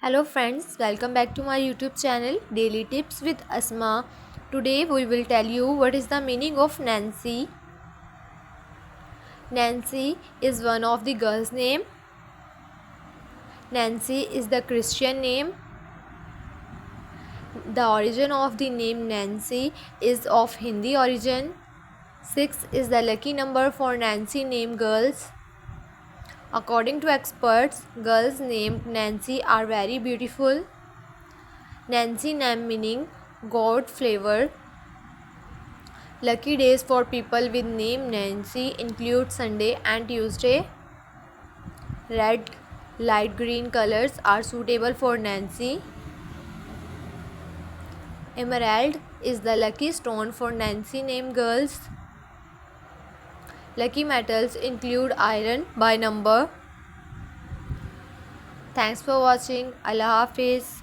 Hello friends, welcome back to my YouTube channel Daily Tips with Asma. Today we will tell you what is the meaning of Nancy. Nancy is one of the girls' name. Nancy is the Christian name. The origin of the name Nancy is of Hindi origin. 6 is the lucky number for Nancy name girls. According to experts, girls named Nancy are very beautiful. Nancy name meaning gourd flavor. Lucky days for people with name Nancy include Sunday and Tuesday. Red, light green colors are suitable for Nancy. Emerald is the lucky stone for Nancy name girls. Lucky metals include iron by number. Thanks for watching. Allah Hafiz.